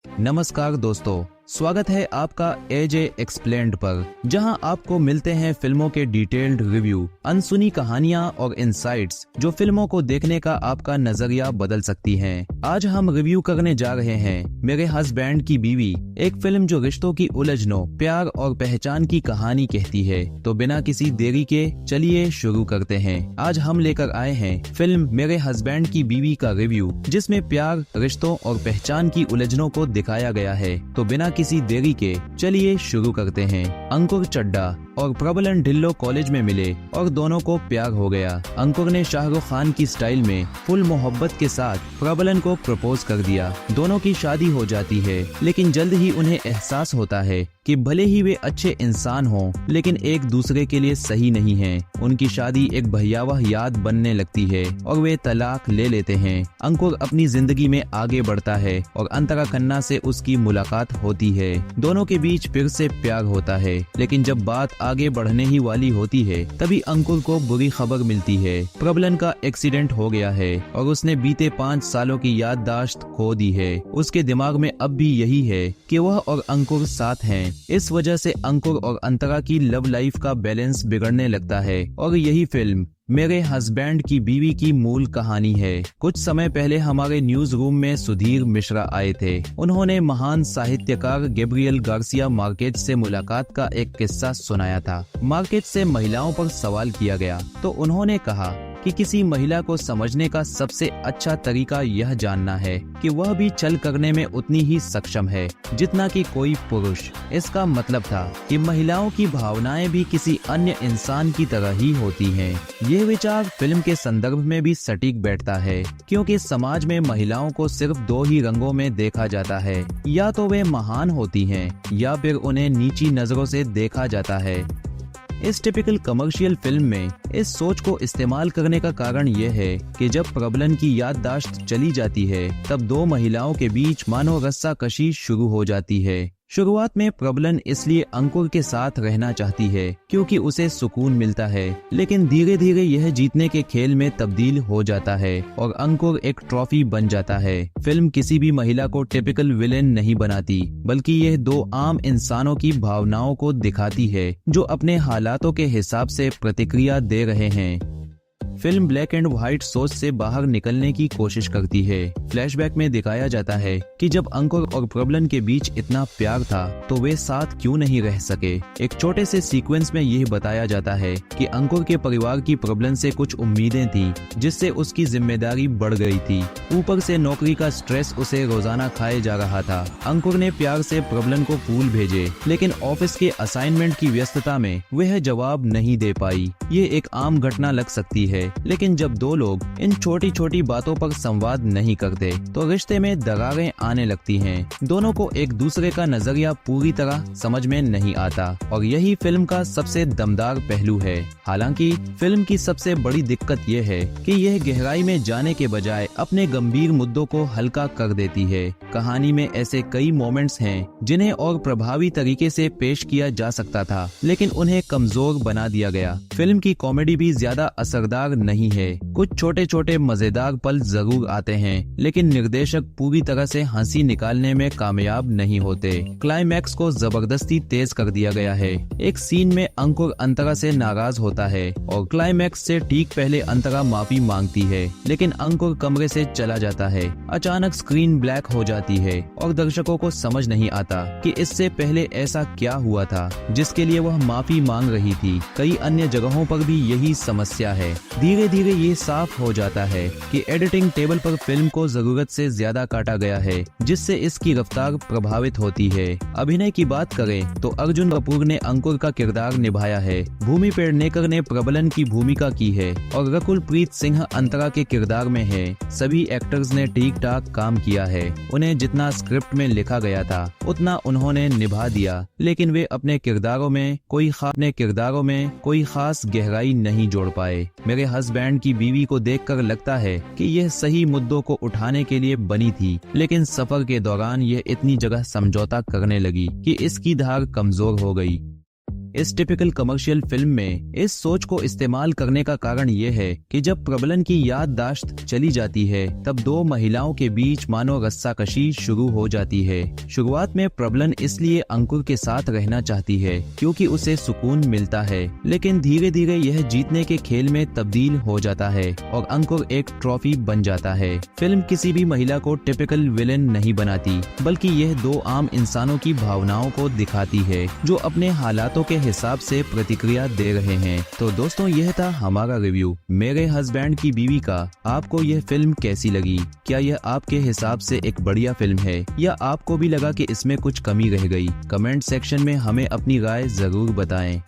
नमस्कार दोस्तों, स्वागत है आपका एजे एक्सप्लेन्ड पर, जहां आपको मिलते हैं फिल्मों के डिटेल्ड रिव्यू, अनसुनी कहानियां और इनसाइट्स जो फिल्मों को देखने का आपका नजरिया बदल सकती हैं। आज हम रिव्यू करने जा रहे हैं मेरे हस्बैंड की बीवी, एक फिल्म जो रिश्तों की उलझनों, प्यार और पहचान की कहानी कहती है। तो बिना किसी देरी के चलिए शुरू करते हैं। आज हम लेकर आए हैं फिल्म मेरे हस्बैंड की बीवी का रिव्यू, जिसमें प्यार, रिश्तों और पहचान की उलझनों को दिखाया गया है। तो बिना किसी देरी के चलिए शुरू करते हैं। अंकुर चड्ढा और प्रबलन ढिल्लो कॉलेज में मिले और दोनों को प्यार हो गया। अंकुर ने शाहरुख खान की स्टाइल में फुल मोहब्बत के साथ प्रबलन को प्रपोज कर दिया। दोनों की शादी हो जाती है, लेकिन जल्द ही उन्हें एहसास होता है कि भले ही वे अच्छे इंसान हों, लेकिन एक दूसरे के लिए सही नहीं हैं। उनकी शादी एक भयावह याद बनने लगती है और वे तलाक ले लेते हैं। अंकुर अपनी जिंदगी में आगे बढ़ता है और अंतरा खन्ना से उसकी मुलाकात होती है। दोनों के बीच फिर से प्यार होता है, लेकिन जब बात आगे बढ़ने ही वाली होती है, तभी अंकुर को बुरी खबर मिलती है। प्रबलन का एक्सीडेंट हो गया है और उसने बीते 5 सालों की याददाश्त खो दी है। उसके दिमाग में अब भी यही है कि वह और अंकुर साथ हैं। इस वजह से अंकुर और अंतरा की लव लाइफ का बैलेंस बिगड़ने लगता है और यही फिल्म मेरे हस्बैंड की बीवी की मूल कहानी है। कुछ समय पहले हमारे न्यूज रूम में सुधीर मिश्रा आए थे। उन्होंने महान साहित्यकार गैब्रियल गार्सिया मार्केज से मुलाकात का एक किस्सा सुनाया था। मार्केज से महिलाओं पर सवाल किया गया तो उन्होंने कहा कि किसी महिला को समझने का सबसे अच्छा तरीका यह जानना है कि वह भी छल करने में उतनी ही सक्षम है जितना कि कोई पुरुष। इसका मतलब था कि महिलाओं की भावनाएं भी किसी अन्य इंसान की तरह ही होती हैं। ये विचार फिल्म के संदर्भ में भी सटीक बैठता है, क्योंकि समाज में महिलाओं को सिर्फ 2 ही रंगों में देखा जाता है, या तो वे महान होती हैं या फिर उन्हें नीची नजरों से देखा जाता है। इस टिपिकल कमर्शियल फिल्म में इस सोच को इस्तेमाल करने का कारण यह है कि जब प्रबलन की याददाश्त चली जाती है, तब 2 महिलाओं के बीच मानो रस्साकशी शुरू हो जाती है। शुरुआत में प्रबलन इसलिए अंकुर के साथ रहना चाहती है क्योंकि उसे सुकून मिलता है, लेकिन धीरे धीरे यह जीतने के खेल में तब्दील हो जाता है और अंकुर एक ट्रॉफी बन जाता है। फिल्म किसी भी महिला को टिपिकल विलेन नहीं बनाती, बल्कि यह 2 आम इंसानों की भावनाओं को दिखाती है जो अपने हालातों के हिसाब से प्रतिक्रिया दे रहे हैं। फिल्म ब्लैक एंड व्हाइट सोच से बाहर निकलने की कोशिश करती है। फ्लैशबैक में दिखाया जाता है कि जब अंकुर और प्रबलन के बीच इतना प्यार था तो वे साथ क्यों नहीं रह सके। एक छोटे से सीक्वेंस में यह बताया जाता है कि अंकुर के परिवार की प्रबलन से कुछ उम्मीदें थी, जिससे उसकी जिम्मेदारी बढ़ गई थी। ऊपर से नौकरी का स्ट्रेस उसे रोजाना खाए जा रहा था। अंकुर ने प्यार से प्रबलन को फूल भेजे, लेकिन ऑफिस के असाइनमेंट की व्यस्तता में वह जवाब नहीं दे पाई। ये एक आम घटना लग सकती है, लेकिन जब 2 लोग इन छोटी छोटी बातों पर संवाद नहीं करते तो रिश्ते में दरारें आने लगती हैं। दोनों को एक दूसरे का नजरिया पूरी तरह समझ में नहीं आता और यही फिल्म का सबसे दमदार पहलू है। हालांकि फिल्म की सबसे बड़ी दिक्कत यह है कि यह गहराई में जाने के बजाय अपने गंभीर मुद्दों को हल्का कर देती है। कहानी में ऐसे कई मोमेंट्स हैं जिन्हें और प्रभावी तरीके से पेश किया जा सकता था, लेकिन उन्हें कमजोर बना दिया गया। फिल्म की कॉमेडी भी ज्यादा असरदार नहीं है। कुछ छोटे छोटे मजेदार पल जरूर आते हैं, लेकिन निर्देशक पूरी तरह से हंसी निकालने में कामयाब नहीं होते। क्लाइमैक्स को जबरदस्ती तेज कर दिया गया है। एक सीन में अंकुर अंतरा से नाराज होता है और क्लाइमैक्स से ठीक पहले अंतरा माफी मांगती है, लेकिन अंकुर कमरे से चला जाता है। अचानक स्क्रीन ब्लैक हो जाती है और दर्शकों को समझ नहीं आता कि इससे पहले ऐसा क्या हुआ था जिसके लिए वह माफी मांग रही थी। कई अन्य जगहों पर भी यही समस्या है। धीरे धीरे ये साफ हो जाता है कि एडिटिंग टेबल पर फिल्म को जरूरत से ज्यादा काटा गया है, जिससे इसकी रफ्तार प्रभावित होती है। अभिनय की बात करें तो अर्जुन कपूर ने अंकुर का किरदार निभाया है, भूमि पेडनेकर ने प्रबलन की भूमिका की है और रकुल प्रीत सिंह अंतरा के किरदार में है। सभी एक्टर्स ने ठीक ठाक काम किया है। उन्हें जितना स्क्रिप्ट में लिखा गया था उतना उन्होंने निभा दिया, लेकिन वे अपने किरदारों में कोई खास गहराई नहीं जोड़ पाए। मेरे हस्बैंड की बीवी को देखकर लगता है कि यह सही मुद्दों को उठाने के लिए बनी थी, लेकिन सफर के दौरान यह इतनी जगह समझौता करने लगी कि इसकी धार कमजोर हो गई। इस टिपिकल कमर्शियल फिल्म में इस सोच को इस्तेमाल करने का कारण ये है कि जब प्रबलन की याददाश्त चली जाती है तब दो महिलाओं के बीच मानो रस्साकशी शुरू हो जाती है। शुरुआत में प्रबलन इसलिए अंकुर के साथ रहना चाहती है क्योंकि उसे सुकून मिलता है, लेकिन धीरे धीरे यह जीतने के खेल में तब्दील हो जाता है और अंकुर एक ट्रॉफी बन जाता है। फिल्म किसी भी महिला को टिपिकल विलेन नहीं बनाती, बल्कि यह दो आम इंसानों की भावनाओं को दिखाती है जो अपने हालातों के हिसाब से प्रतिक्रिया दे रहे हैं। तो दोस्तों, यह था हमारा रिव्यू मेरे हस्बैंड की बीवी का। आपको यह फिल्म कैसी लगी? क्या यह आपके हिसाब से एक बढ़िया फिल्म है या आपको भी लगा कि इसमें कुछ कमी रह गई? कमेंट सेक्शन में हमें अपनी राय जरूर बताएं।